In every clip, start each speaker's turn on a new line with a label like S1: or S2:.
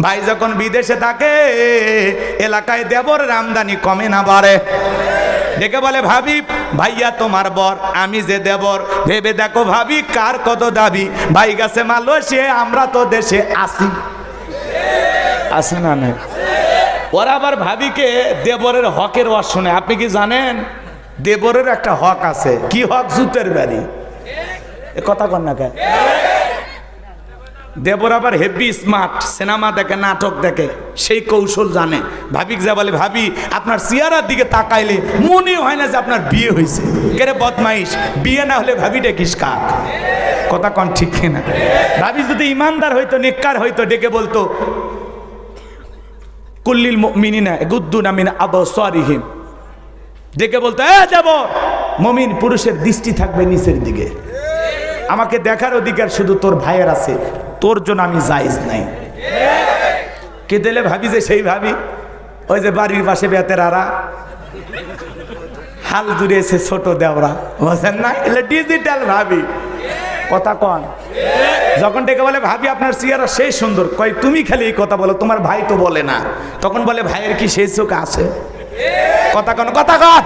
S1: ভাই যখন বিদেশে থাকে এলাকায় দেবরের আমদানি কমে না বাড়ে। ডেকে বলে ভাবি, ভাইয়া তোমার বর, আমি যে দেবর, ভেবে দেখো ভাবি কার কত দাবি। ভাই গেছে মালয়েশিয়া, আমরা তো দেশে আসি। আছে না না? ওরা আবার ভাবিকে দেবরের হকের ওয়াজ শুনে। আপনি কি জানেন দেবরের একটা হক আছে? কি হক? জুতের বাড়ি। এ কথা কন না কে? দেবর আবার হেভি স্মার্ট, সিনেমা দেখে, নাটক দেখে, সেই কৌশল জানে। ভাবিক যা বলে, ভাবি আপনার চেহারার দিকে তাকাইলে মনে হয় না যে আপনার বিয়ে হয়েছে। কেরে বদমাইশ, বিয়ে না হলে ভাবি ডেকিস কাক? কথা কন ঠিক না? ভাবি যদি ইমানদার হইতো, নেককার হইতো, ডেকে বলতো কুল্লিল মুমিনিনা ইয়াগুদ্দুনা মিন আবসারিহিম। ডেকে বলতো, এ দেবর, মুমিন পুরুষের দৃষ্টি থাকবে নিচের দিকে। আমাকে দেখার অধিকার শুধু তোর ভাইয়ের আছে, তোর জন্য আমি জায়েজ নাই। কে দিলে ভাবি যে সেই ভাবি, ওই যে বাড়ির পাশে বেতেরারা হাল জুড়িয়েছে ছোট দেওরা, বুঝেন না? এলে ডিজিটাল ভাবি। কথা কন। যখন ডেকে বলে ভাবি আপনার চেহারা সেই সুন্দর, কয় তুমি খালি এই কথা বলো, তোমার ভাই তো বলে না। তখন বলে ভাইয়ের কি সেই চোখ আছে? কথা কন, কথা কন।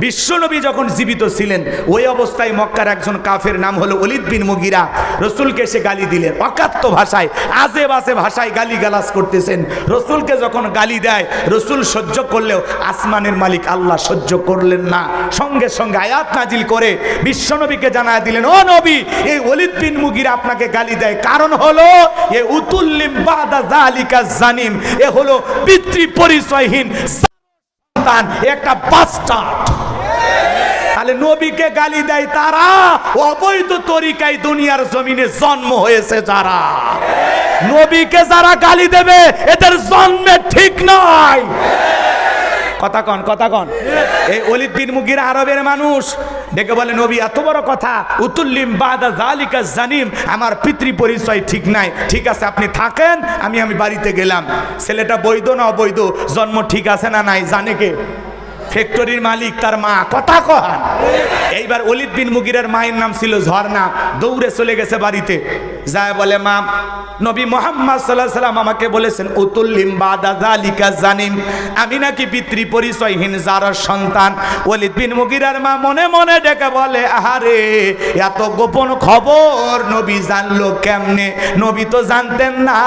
S1: বিশ্বনবী যখন জীবিত ছিলেন ওই অবস্থায় মক্কার একজন কাফের নাম হলো ওলীদ বিন মুগিরা রসুলকে এসে গালি দিলেন। অকাত্য ভাষায়, আজে বাজে ভাষায় গালি গালাজ করতেছেন। রসুলকে যখন গালি দেয়, রসুল সহ্য করলেও আসমানের মালিক আল্লাহ সহ্য করলেন না। সঙ্গে সঙ্গে আয়াত নাজিল করে বিশ্বনবীকে জানায় দিলেন, ও নবী, এই ওলীদ বিন মুগিরা আপনাকে গালি দেয়, কারণ হলো এ উতুল্লিম বাদা যালিকা জানিম, এ হলো পিতৃ পরিচয়হীন সন্তান, একটা বাস্টার্ড। তাহলে নবীকে গালি দেয় তারা, অবৈধ তরিকায় দুনিয়ার জমিনে জন্ম হয়েছে যারা। নবীকে যারা গালি দেবে এদের জন্মে ঠিক নয়। কথা কন, কথা কন। এই ওলীদ বিন মুগিরা আরবের মানুষ, ডেকে বলে নবী এত বড় কথা, উতুল্লিম বাদা যালিকা জানিম, আমার পিতৃ পরিচয় ঠিক নাই। ঠিক আছে আপনি থাকেন, আমি বাড়িতে গেলাম। ছেলেটা বৈধ না অবৈধ, জন্ম ঠিক আছে না নাই জানে কে? ফ্যাক্টরির মালিক, তার মা। কথা কন। এইবার ওলীদ বিন মুগিরার মায়ের নাম ছিল ঝর্ণা। দৌড়ে চলে গেছে বাড়িতে, যায় বলে মা, নবী মুহাম্মদ সাল্লাল্লাহু আলাইহি সাল্লাম আমাকে বলেছেন উতুল্লিম বাদা যালিকা জানিম, আমি নাকি পিতৃ পরিচয়হীন যারার সন্তান। ওলীদ বিন মুগিরার মা মনে মনে ডেকে বলে, আহারে, এত গোপন খবর নবী জানলো কেমনে? নবী তো জানতেন না,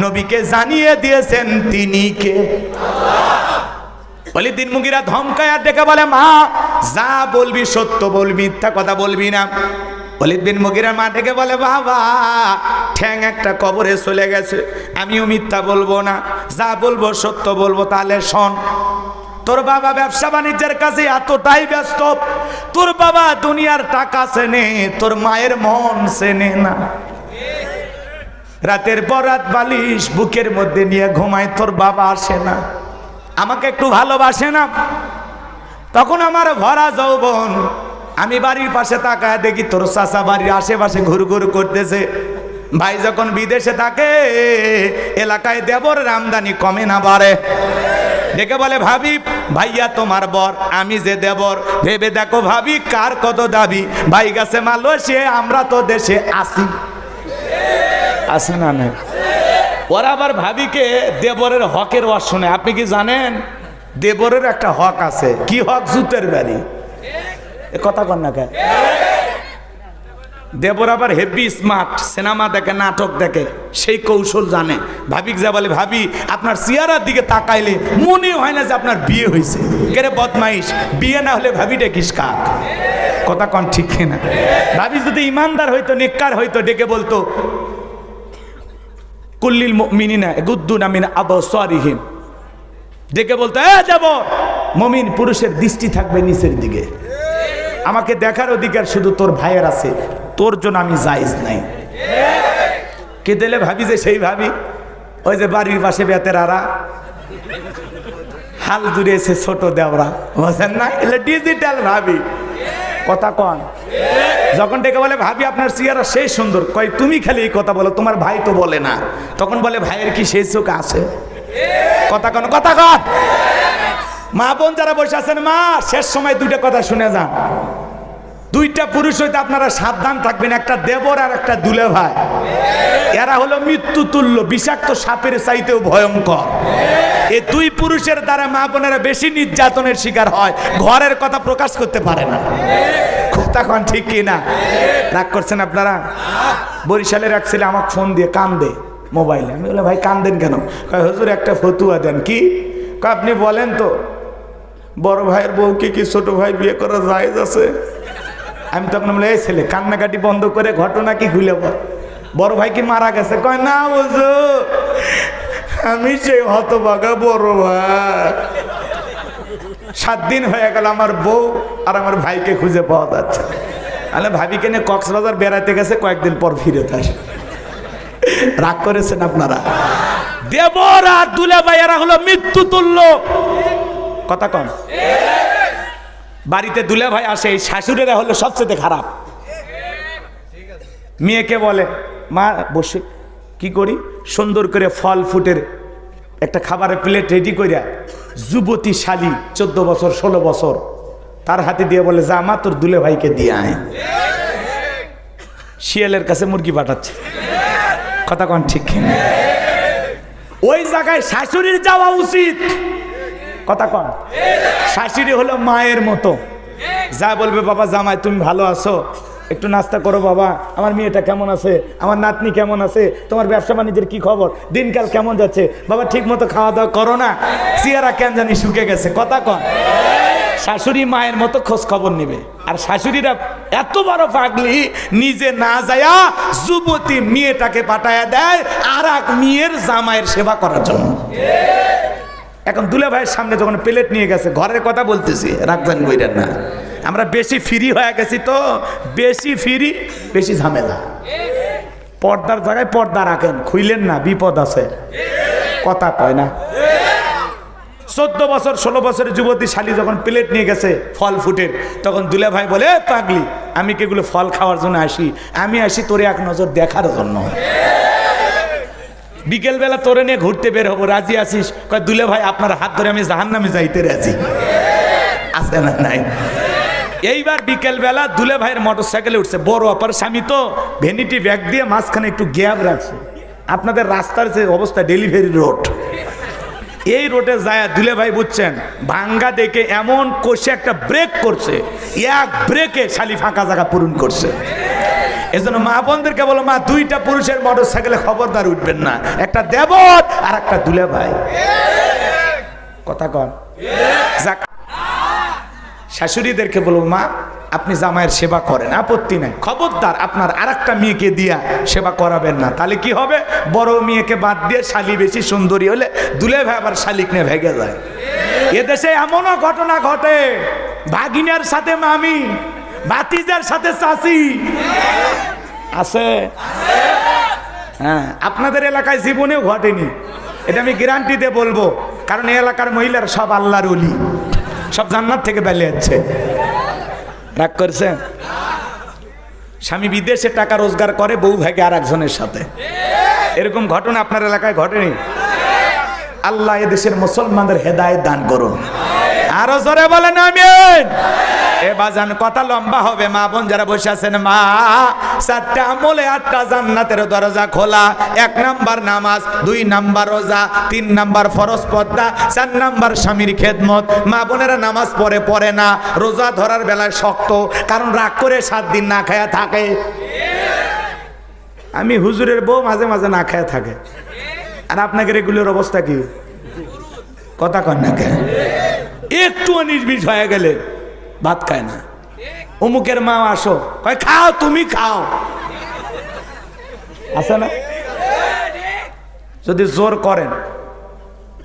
S1: নবীকে জানিয়ে দিয়েছেন তিনি কে? ওলীদ বিন মুগিরা ধমকায়া ডেকে বলে, মা যা বলবি সত্য বলবি, মিথ্যা কথা বলবি না। ওলীদ বিন মুগিরার মা ডেকে বলে, বাবা ঠ্যাং একটা কবরে চলে গেছে, আমিও মিথ্যা বলবো না, যা বলবো সত্য বলবো। তাহলে শোন, তোর বাবা ব্যবসা বাণিজ্যের কাছে এতটাই ব্যস্ত, তোর বাবা দুনিয়ার টাকা চেনে, তোর মায়ের মন চেনে না। রাতের পর রাত বালিশ বুকের মধ্যে নিয়ে ঘুমায়, তোর বাবা আসে না, আমাকে একটু ভালোবাসে না। তখন আমার ভরা যৌবন, আমি বাড়ির পাশে তাকায় দেখি তোর চাচা বাড়ির আশেপাশে ঘুরঘুর করতেছে। ভাই যখন বিদেশে থাকে এলাকায় দেবরের আমদানি কমে না বাড়ে। ডেকে বলে ভাবি, ভাইয়া তোমার বর, আমি যে দেবর, ভেবে দেখো ভাবি কার কত দাবি। ভাই গেছে মালয়েশিয়া, আমরা তো দেশে আসি। আছে না না? ওরা আবার ভাবিকে দেবরের হকের ওয়াজ শুনে। আপনি কি জানেন দেবরের একটা হক আছে? কি হক? জুতের বাড়ি। এ কথা কন না কে? দেবর আবার হেভি স্মার্ট, সিনেমা দেখে, নাটক দেখে, সেই কৌশল জানে। ভাবিক যা বলে, ভাবি আপনার চেহারার দিকে তাকাইলে মনে হয় না যে আপনার বিয়ে হয়েছে। কেরে বদমাইশ, বিয়ে না হলে ভাবি ডেকিস কাক? কথা কন ঠিক না? ভাবি যদি ইমানদার হইতো, নেককার হইতো, ডেকে বলতো কুল্লিল মুমিনিনা ইয়াগুদ্দুনা মিন আবসারিহিম। ডেকে বলতো, এ দেবর, মুমিন পুরুষের দৃষ্টি থাকবে নিচের দিকে। আমাকে দেখার অধিকার শুধু তোর ভাইয়ের আছে, তোর জন্য আমি জায়েজ নাই। কে দিলে ভাবি যে সেই ভাবি, ওই যে বাড়ির পাশে বেতেরারা হাল জুড়িয়েছে ছোট দেওরা, বুঝেন না? এলে ডিজিটাল ভাবি। কথা কন। যখন ডেকে বলে ভাবি আপনার চেহারা সেই সুন্দর, কয় তুমি খালি এই কথা বলো, তোমার ভাই তো বলে না। তখন বলে ভাইয়ের কি সেই চোখ আছে? কথা কন, কথা কন। মা বোন যারা বসে আছেন, মা শেষ সময় দুইটা কথা শুনে যান। দুইটা পুরুষ হইতে আপনারা সাবধান থাকবেন, একটা দেবর আর একটা দুলে ভাই। এরা হলো মৃত্যু তুল্য, বিষাক্ত সাপের চাইতেও ভয়ঙ্কর। এই দুই পুরুষের দ্বারা মা বোনেরা বেশি নির্যাতনের শিকার হয়, ঘরের কথা প্রকাশ করতে পারে না। খুব তখন ঠিক কি না? রাগ করছেন আপনারা? বরিশালের এক ছেলে আমাকে ফোন দিয়ে কান্দে মোবাইলে। আমি বললাম ভাই কান্দেন কেন? কয় হুজুর একটা ফতুয়া দেন। কি? কয় আপনি বলেন তো বড় ভাইয়ের বউকে কি ছোট ভাই বিয়ে করা জায়েজ আছে? আমি তখন বলে এই ছেলে কান্নাকাটি বন্ধ করে ঘটনা কি খুলে বল, বড় ভাই কি মারা গেছে? কয় না হুজুর, আমি সেই হতভাগা বড় ভাই, 7 দিন হয়ে গেল আমার বউ আর আমার ভাইকে খুঁজে পাওয়া যাচ্ছে। আলে ভাবিকে নিয়ে কক্সবাজার বেড়াতে গেছে, কয়েকদিন পর ফিরে আসে। রাগ করেছেন আপনারা? দেবর আর দুলে ভাই এরা হলো মৃত্যু তুল্য। কথা কম। বাড়িতে দুলে ভাই আসে, এই শাশুড়িরা হলো সবচেয়ে খারাপ। মেয়েকে বলে মা বসে কি করি, সুন্দর করে ফল ফুটের একটা খাবারের প্লেট রেডি করিয়া যুবতী শালী 14 বছর 16 বছর তার হাতে দিয়ে বলে যা মা তোর দুলে ভাইকে দিয়ে আয়। শিয়ালের কাছে মুরগি পাঠাচ্ছে। কথা কন ঠিক কিনা? ওই জায়গায় শাশুড়ির যাওয়া উচিত। কথা কন। শাশুড়ি হলো মায়ের মতো, যা বলবে বাবা জামাই তুমি ভালো আছো, একটু নাস্তা করো বাবা, আমার মেয়েটা কেমন আছে, আমার নাতনি কেমন আছে, তোমার ব্যবসা বাণিজ্যের কি খবর, দিনকাল কেমন যাচ্ছে, বাবা ঠিক মতো খাওয়া দাওয়া করো না, চেহারা কেন জানি শুকে গেছে। কথা কন। শাশুড়ি মায়ের মতো খোঁজ খবর নেবে। আর শাশুড়িরা এত বড় পাগলি, নিজে না যায়া যুবতী মেয়েটাকে পাঠায়া দেয় আর এক মেয়ের জামাইয়ের সেবা করার জন্য। এখন দুলে ভাইয়ের সামনে যখন প্লেট নিয়ে গেছে, ঘরের কথা বলতেছি, রাখবেন বইরেন না, আমরা বেশি ফ্রি হয়ে গেছি তো, বেশি ফ্রি বেশি ঝামেলা। পর্দার জায়গায় পর্দা রাখেন, খুইলেন না, বিপদ আছে। কথা কয় না? 14 বছর 16 বছরের যুবতী শালী যখন প্লেট নিয়ে গেছে ফল ফুটের, তখন দুলে ভাই বলে পাগলি আমি কি এগুলো ফল খাওয়ার জন্য আসি? আমি আসি তোরে এক নজর দেখার জন্য। বিকেলবেলা তোরে নিয়ে ঘুরতে বের হবো, রাজি আছিস? কয় দুলে ভাই আপনার হাত ধরে আমি জাহান্নামে যাইতে রাজি। আছে না নাই? এইবার বিকেলবেলা দুলে ভাইয়ের মোটরসাইকেলে উঠছে, বড় অপার স্বামী তো ভ্যানিটি ব্যাগ দিয়ে মাঝখানে একটু গ্যাপ রাখছে। আপনাদের রাস্তার যে অবস্থা, ডেলিভারি রোড, এই রোডে যায় দুলে ভাই বুঝছেন ভাঙ্গা দেখে এমন কষে একটা ব্রেক করছে, এক ব্রেকে শালি ফাঁকা জায়গা পূরণ করছে। এজন্য মা বোনদেরকে বলো, মা দুইটা পুরুষের মোটরসাইকেলে খবরদার উঠবেন না, একটা দেবর আর একটা দুলে ভাই। কথা কন। শাশুড়িদেরকে বলবো মা আপনি জামাইয়ের সেবা করেন, আপত্তি নাই, খবরদার আপনার আর একটা মেয়েকে দিয়া সেবা করাবেন না। তাহলে কি হবে, বড় মেয়েকে বাদ দিয়ে শালি বেশি সুন্দরী হলে দুলে ভাই আবার শালিক নিয়ে ভেগে যায়। এদেশে এমনও ঘটনা ঘটে, ভাগিনার সাথে মামি, ভাতিজার সাথে চাচি আছে। হ্যাঁ, আপনাদের এলাকায় জীবনেও ঘটেনি, এটা আমি গ্যারান্টি দিয়ে বলবো, কারণ এই এলাকার মহিলার সব আল্লাহর ওলি, সব জান্নাত থেকে বেলে যাচ্ছে। রাগ করছেন? স্বামী বিদেশে টাকা রোজগার করে, বউ ভাগে আর একজনের সাথে। এরকম ঘটনা আপনার এলাকায় ঘটেনি? আল্লাহ এদেশের মুসলমানদের হেদায়েত দান করুন। আরো জোরে বলেন আমিন। এ বাজান কথা লম্বা হবে, মা বোন যারা বসে আছেন, মা 4টা আমলে 8টা জান্নাতের দরজা খোলা। 1 নাম্বার নামাজ, 2 নাম্বার রোজা, 3 নাম্বার ফরজ পর্দা, 4 নাম্বার স্বামীর খেদমত। মা বোনেরা নামাজ পড়ে না, রোজা ধরার বেলায় শক্ত, কারণ রাগ করে 7 দিন না খায়া থাকে। আমি হুজুরের বউ মাঝে মাঝে না খায়া থাকে, আর আপনাকে রেগুলার অবস্থা কি? কথা কন না কেন? একটু নির্বিষ হয়ে গেলে ভাত খায় না। অমুকের মা আসো, কয় খাও, তুমি খাও, আছে না? যদি জোর করেন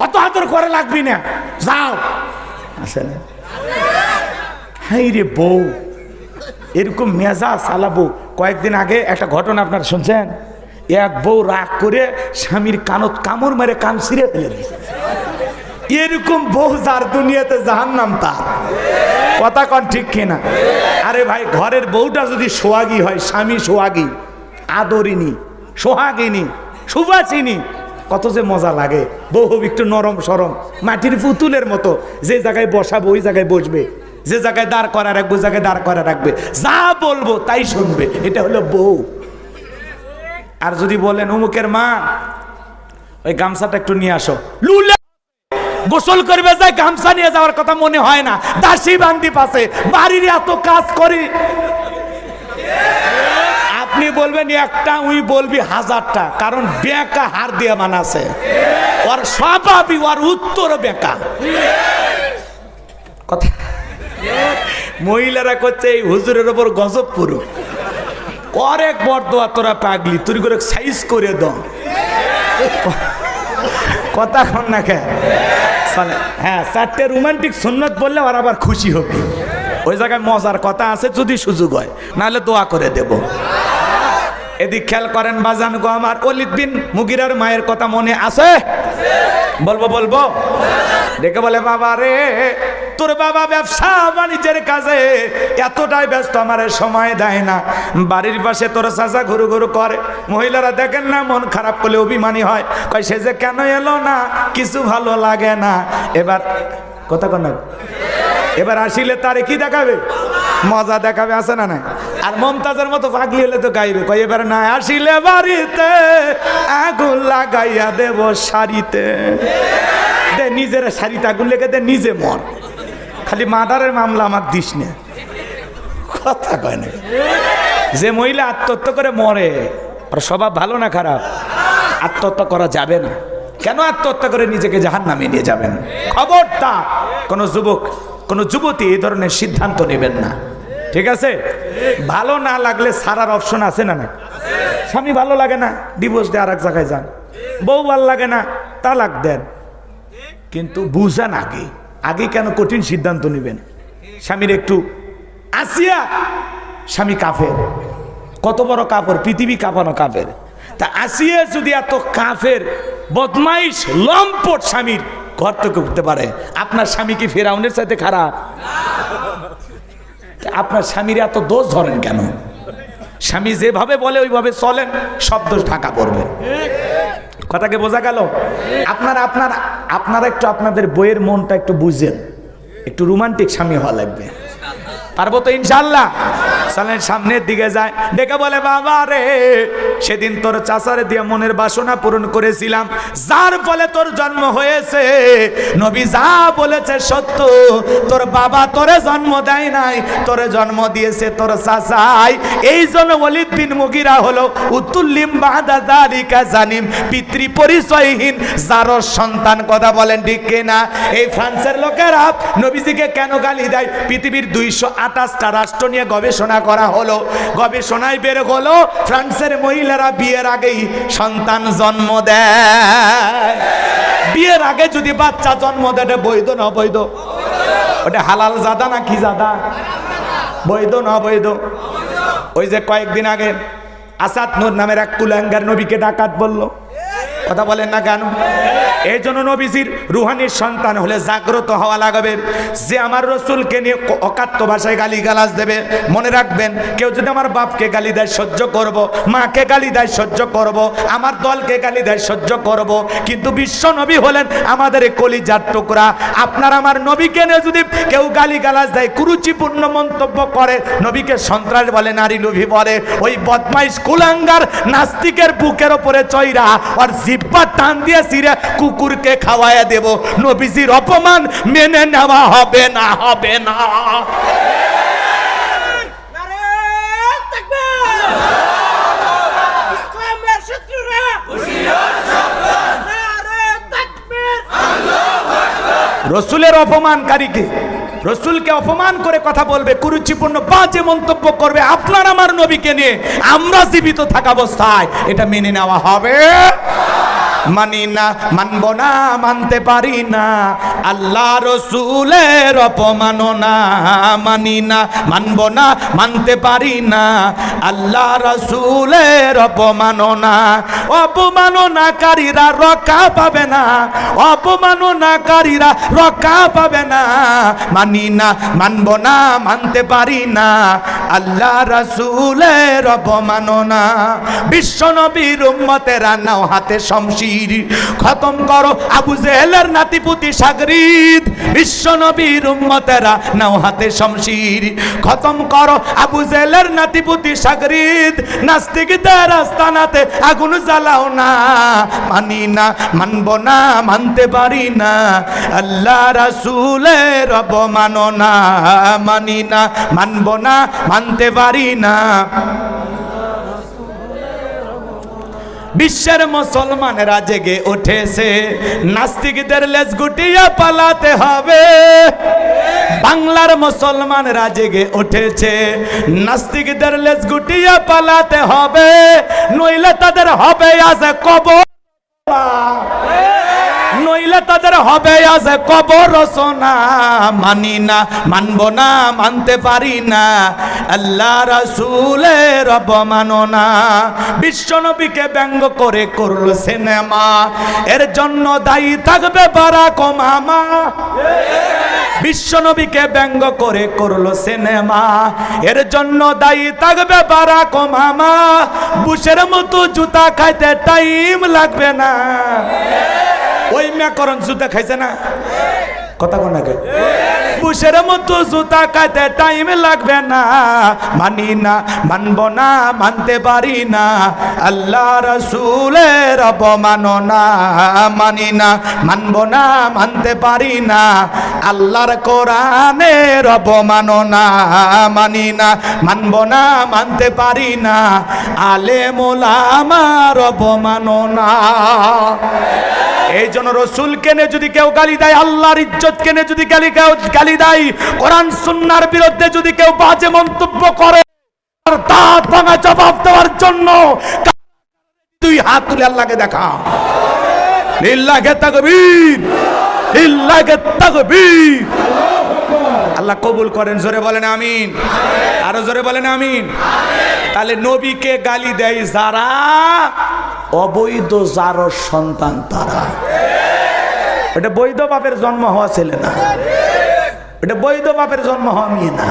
S1: অত আদর করে লাগবি না, যাও, আছে না? হাই রে বউ, এরকম মেজাজ চালাবো। কয়েকদিন আগে একটা ঘটনা আপনারা শুনছেন, এক বউ রাগ করে স্বামীর কানত কামড় মেরে কান ছিঁড়ে ফেলে দিয়েছে। এরকম বউ যার দুনিয়াতে জাহান্নাম তার। কথা কন ঠিক কিনা? আরে ভাই, ঘরের বউটা যদি সোহাগী হয়, স্বামী সোহাগী, আদরিনী, সোহাগিনী, সুবাসিনী, কত যে মজা লাগে। বউ একটু নরম সরম, মাটির পুতুলের মতো, যে জায়গায় বসাবো ওই জায়গায় বসবে, যে জায়গায় দাঁড় করা রাখবো, জায়গায় দাঁড় করা রাখবে, যা বলবো তাই শুনবে। এটা হলো বউ। আর যদি বলেন অমুকের মা ওই গামছাটা একটু নিয়ে আসো, লুলে গোসল করবে যায় গামছা নিয়ে যাওয়ার কথা মনে হয় না, দাসী বান্দি পাশে, বাড়ির এত কাজ করি। আপনি বলবেন একটা, উই বলবি হাজারটা, কারণ বেকা হার দিয়ে বানাছে, ওর স্বভাবই ওর উত্তর বেকা কথা। মহিলারা করছে এই হুজুরের ওপর গজব পুরো অনেক বড়দোয়া, তোরা পাগলি, তুই করে সাইজ করে দাও কথা কন না কে। হ্যাঁ, চারটে রোমান্টিক সুন্নত বললে ওর আবার খুশি হবে। ওই জায়গায় মজার কথা আছে, যদি সুযোগ হয়, নাহলে দোয়া করে দেব। এদিক খেয়াল করেন বাজান গো আমার, ওলীদ বিন মুগীরার মায়ের কথা মনে আছে? বলবো বলবো দেখে বলে, বাবা রে তোর বাবা ব্যবসা বাণিজ্যের কাজে এতটাই ব্যস্ত, আমার সময় দেয় না। বাড়ির পাশে তোর চাচা ঘুরু ঘুরু করে, মহিলারা দেখেন না মন খারাপ করলে অভিমানী হয়, কয় সে যে কেন এলো না, কিছু ভালো লাগে না। এবার কথা কন না, এবার আসিলে তারে কি দেখাবে? মজা দেখাবে, আছে না না? আর মমতাজের মতো পাগলি হলে তো গাইবে, কয় এবার না আসিলে বাড়িতে আগুন লাগাইয়া দেব শাড়িতে। দে নিজের শাড়িতে আগুন লেগে দে, নিজে মর, খালি মাদারের মামলা আমার দিস না। কথা কয় না। যে মহিলা আত্মহত্যা করে মরে, আর স্বভাব ভালো না খারাপ? আত্মহত্যা করা যাবে না। কেন আত্মহত্যা করে নিজেকে জাহান্নামে নিয়ে যাবেন? খবরদার কোনো যুবক, কোনো যুবতী এই ধরনের সিদ্ধান্ত নেবেন না, ঠিক আছে? ভালো না লাগলে ছাড়ার অপশন আছে না? না, স্বামী ভালো লাগে না, ডিভোর্স দিয়ে আর এক জায়গায় যান। বউ ভালো লাগে না, তালাক দেন। কিন্তু বুঝান আগে, আগে কেন কঠিন সিদ্ধান্ত নেবেন? স্বামীর একটু আসিয়া, স্বামী কাফের, কত বড় কাফের, পৃথিবী কাঁপানো কাফের। তা আসিয়া যদি এত কাফের বদমাইশ লম্পট স্বামীর ঘর থেকে উঠতে পারে, আপনার স্বামী কি ফেরাউনের সাথে খারাপ? আপনার স্বামীর এত দোষ ধরেন কেন? স্বামী যেভাবে বলে ওইভাবে চলেন, সব দোষ ঢাকা পড়বে। কথাকে বোঝা গেল? আপনারা একটু আপনাদের বইয়ের মনটা একটু বুঝেন, একটু রোমান্টিক স্বামী হওয়া লাগবে। পারবো তো ইনশাল্লাহ? চলেন সামনের দিকে যায়, ডেকে বলে, বাবা রে সেদিন তোর চাচারে দিয়ে মনের বাসনা পূরণ করেছিলাম, যার ফলে তোর জন্ম হয়েছে। নবী যা বলেছে সত্য, তোর বাবা তোরে জন্ম দেয় নাই, তোরে জন্ম দিয়েছে তোর চাচাই। এই জন্য ওলীদ বিন মুগীরা হলো উতুল্লিম বাদা যালিকা জানিম, পিতৃ পরিচয়হীন জারর সন্তান। কথা বলেন ঠিক কিনা? এই ফ্রান্সের লোকেরা নবীজিকে কেন গালি দেয়? পৃথিবীর 228টা রাষ্ট্র নিয়ে গবেষণা করা হলো, গবেষণায় বের হলো ফ্রান্সের মহিলারা বিয়ের আগেই সন্তান জন্ম দেয়। বিয়ের আগে যদি বাচ্চা জন্ম দেয়, বৈধ না অবৈধ? ওটা হালাল জাদা না কি জাদা? বৈধ না অবৈধ? ওই যে কয়েকদিন আগে আসাদ নূর নামের এক কুলাঙ্গার নবীকে ডাকাত বলল, কথা বলেন না কেন? এই জন্য নবীজির রুহানির সন্তান হলে জাগ্রত হওয়া লাগবে। যে আমার রসুলকে নিয়ে অকাত্য ভাষায় গালি গালাজ দেবে, মনে রাখবেন, কেউ যদি আমার বাপকে গালি দেয় সহ্য করব, মাকে গালি দেয় সহ্য করব, আমার দলকে গালি দেয় সহ্য করব, কিন্তু বিশ্ব নবী হলেন আমাদের কলিজার টুকরা। আপনার আমার নবীকে নিয়ে যদি কেউ গালি গালাজ দেয়, কুরুচিপূর্ণ মন্তব্য করে, নবীকে সন্ত্রাস বলে, নারী লোভী বলে, ওই বদমাইশ কুলাঙ্গার নাস্তিকের বুকের ওপরে চৈরা আর জিব্বা টান দিয়ে ছিঁড়ে কুকুরকে খাওয়াইয়া দেব। নবীজির অপমান মেনে নেওয়া হবে না, হবে না। রসুলের অপমানকারীকে, রসুলকে অপমান করে কথা বলবে, কুরুচিপূর্ণ বাজে মন্তব্য করবে আপনার আমার নবীকে নিয়ে, আমরা জীবিত থাকা অবস্থায়, এটা মেনে নেওয়া হবে? মানি না, মানব না, মানতে পারি না। আল্লাহ রসুলের অপমাননা মানি না, মানব না, মানতে পারি না। আল্লাহ রসুলের অপমাননা, অপমাননাকারীরা রক্ষা পাবে না, অপমাননাকারীরা রক্ষা পাবে না। মানি না, মানব না, মানতে পারি না। আল্লাহ রসুলের অপমাননা। বিশ্ব নবীর উম্মতেরা নাও হাতে শমশির, শমশির। খতম করো আবু জেহেলের নাতিপুতি সাগরিদ, বিশ্ব নবীর উম্মতেরা নাও হাতে শমশির। খতম করো আবু জেহেলের নাতিপুতি সাগরিদ, নাস্তিকদের আস্তানাতে আগুন জ্বালাও না। মানি না, মানব না, মানতে পারি না, আল্লাহ রাসূলের অবমাননা। মানি না, মানব না, মানতে পারি না। বিশ্বের মুসলমানেরা জেগে উঠেছে, নাস্তিকদের লেজ গুটিয়ে পালাতে হবে। বাংলার মুসলমানেরা জেগে উঠেছে, নাস্তিকদের লেজ গুটিয়ে পালাতে হবে, নইলে তাদের হবে আজ কবর, নইলে তাদের হবে আজ কবর রচনা। মানি না, মানব না, মানতে পারি না, আল্লাহ রাসূলের অবমাননা। বিশ্ব নবীকে ব্যঙ্গ করে করল সিনেমা, এর জন্য দায়ী থাকবে বারাক ওবামা। বিশ্ব নবীকে ব্যঙ্গ করে করল সিনেমা, এর জন্য দায়ী থাকবে বারাক ওবামা। বুশের মতো জুতা খাইতে টাইম লাগবে না। ওই মেকরণ জুতা খাইছে না, কথা কোন নাকি? বুশের মতো জুতা খাইতে টাইম লাগবে না। মানি না, মানব না, মানতে পারি না, আল্লাহ রাসূলের অবমাননা। মানি না, মানব না, মানতে পারি না, আল্লাহর কোরআনের অবমাননা। মানি না, মানব না, মানতে পারি না, আলেম ওলামার অবমাননা। এই জন্য রসুল কেনে যদি কেউ গালি দেয়, আল্লাহর ইজ্জত কেনে যদি গালি দেয়, কোরআন সুন্নাহর বিরুদ্ধে যদি কেউ বাজে মন্তব্য করে, দাঁত ভাঙা জবাব দেওয়ার জন্য দুই হাত তুলে আল্লাহকে দেখা। লিল্লাহি তাকবীর, লিল্লাহি তাকবীর। আল্লাহ কবুল করেন, জোরে বলেন আমিন, আরো জোরে বলেন আমিন। তাহলে নবীকে গালি দেয় যারা, অবৈধ যার সন্তান তারা। এটা বৈধ বাপের জন্ম হওয়া ছেলে না, এটা বৈধ বাপের জন্ম হওয়া মেয়ে না।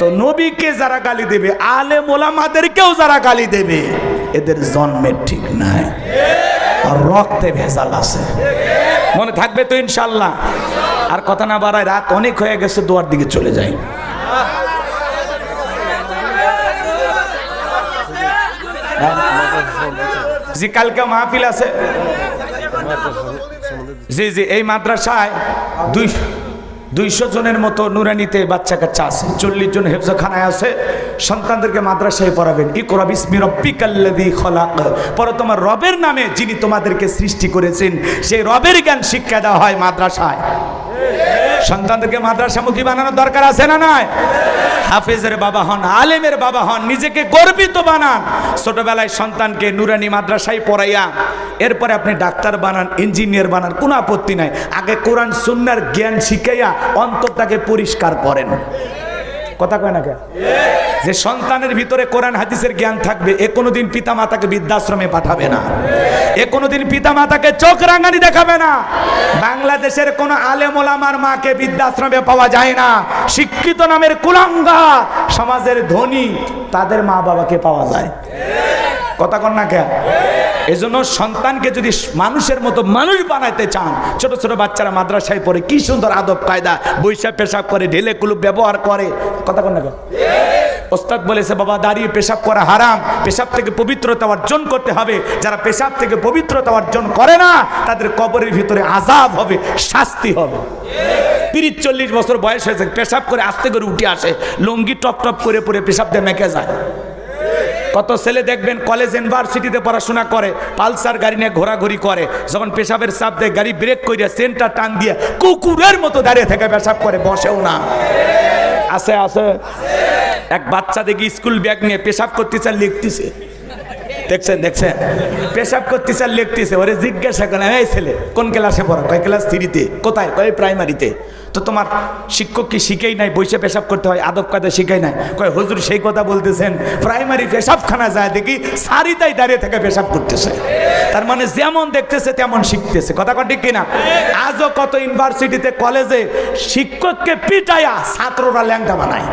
S1: তো নবীকে যারা গালি দেবে, আলেম ওলামাদেরকেও যারা গালি দেবে, এদের জন্মের ঠিক নাই, আর রক্তে ভেজাল আছে। মনে থাকবে তো ইনশাল্লাহ? আর কথা না বাড়ায়, রাত অনেক হয়ে গেছে, দোয়ার দিকে চলে যাই। জি, কালকে মাহফিল আছে। জি জি, এই মাদ্রাসায় 200 জনের মতো নুরানিতে বাচ্চা কাচ্চা আছে, 40 জন হেফজখানায় আছে। সন্তানদেরকে মাদ্রাসায় পড়াবেন। ইকরা বিসমি রাব্বিকাল্লাযী খলাক, পড়ো তোমার রবের নামে যিনি তোমাদেরকে সৃষ্টি করেছেন। সেই রবের জ্ঞান শিক্ষা দেওয়া হয় মাদ্রাসায়। সন্তানদেরকে মাদ্রাসামুখী বানানোর দরকার আছে না নাই? হাফেজের বাবা হন, আলেমের বাবা হন, নিজেকে গর্বিত বানান। ছোটবেলায় সন্তানকে নুরানি মাদ্রাসায় পড়াইয়া এরপরে আপনি ডাক্তার বানান, ইঞ্জিনিয়ার বানান, কোনো আপত্তি নাই। আগে কোরআন সুন্নাহর জ্ঞান শিখাইয়া অন্তরটাকে পরিষ্কার করেন। কথা কয় না কে? যে সন্তানের ভিতরে কোরআন হাদিসের জ্ঞান থাকবে, এ কোনোদিন পিতা মাতাকে বৃদ্ধাশ্রমে পাঠাবে না, এ কোনোদিন পিতা মাতাকে চোখ রাঙানি দেখাবে না। বাংলাদেশের কোন আলেম ওলামার মাকে বৃদ্ধাশ্রমে পাওয়া যায় না। শিক্ষিত নামের কুলাঙ্গা সমাজের ধনী, তাদের মা বাবাকে পাওয়া যায়। কথা কন না কে? এজন্য সন্তানকে যদি মানুষের মতো মানুষ বানাইতে চান, ছোট ছোট বাচ্চারা মাদ্রাসায় পড়ে কি সুন্দর আদব কায়দা, বৈশাখ পেশাব করে, ঢেলে কুলুপ ব্যবহার করে। কথা কন না কে? ওস্তাদ বলেছে বাবা দাঁড়িয়ে পেশাব করা হারাম, পেশাব থেকে পবিত্রতা অর্জন করতে হবে। যারা পেশাব থেকে পবিত্রতা অর্জন করে না, তাদের কবরের ভিতরে আযাব হবে, শাস্তি হবে। 30-40 বছর বয়স হয়েছে, পেশাব করে আস্তে করে উঠে আসে, লুঙ্গি টপ টপ করে পরে পেশাব দিয়ে মেকে যায়। কত ছেলে দেখবেন কলেজ ইউনিভার্সিটিতে পড়াশোনা করে, পালসার গাড়ি নিয়ে ঘোরাঘুরি করে, যখন পেশাবের চাপ দেয় গাড়ি ব্রেক করে সেন্টার টান দিয়ে কুকুরের মতো দাঁড়িয়ে থেকে পেশাব করে, বসেও না। আছে আছে এক বাচ্চা দেখি স্কুল ব্যাগ নিয়ে পেশাব করতেছে, লিখতেছে। দেখছেন দেখছেন, পেশাব করতেছে আর লিখতেছে। ওরে জিজ্ঞাসা করে, এই ছেলে কোন ক্লাসে পড়ো? কয় ক্লাস 3-তে। কোথায়? কয় প্রাইমারিতে। তো তোমার শিক্ষক কি শিখেই নাই বসে পেশাব করতে হয়, আদব কায়দা শিখাই নাই? কয় হুজুর সেই কথা বলতেছেন, প্রাইমারি পেশাবখানা যায় দেখি সারিতাই দাঁড়িয়ে থেকে পেশাব করতেছে। তার মানে যেমন দেখতেছে তেমন শিখতেছে। কথা কন ঠিক কিনা? আজও কত ইউনিভার্সিটিতে কলেজে শিক্ষককে পিটাইয়া ছাত্ররা ল্যাংটা বানায়।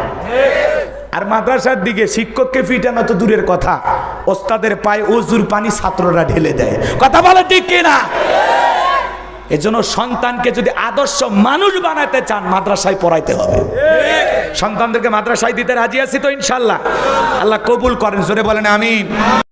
S1: আর মাদ্রাসার দিকে শিক্ষককে পিটানো তো দূরের কথা, ওস্তাদের পায়ে ওজুর পানি ছাত্ররা ঢেলে দেয়। কথা বলে ঠিক কিনা? এজন্য সন্তানকে যদি আদর্শ মানুষ বানাতে চান মাদ্রাসায় পড়াইতে হবে। সন্তানদেরকে মাদ্রাসায় দিতে রাজি আছি তো ইনশাল্লাহ। আল্লাহ কবুল করেন, জোরে বলেন আমিন।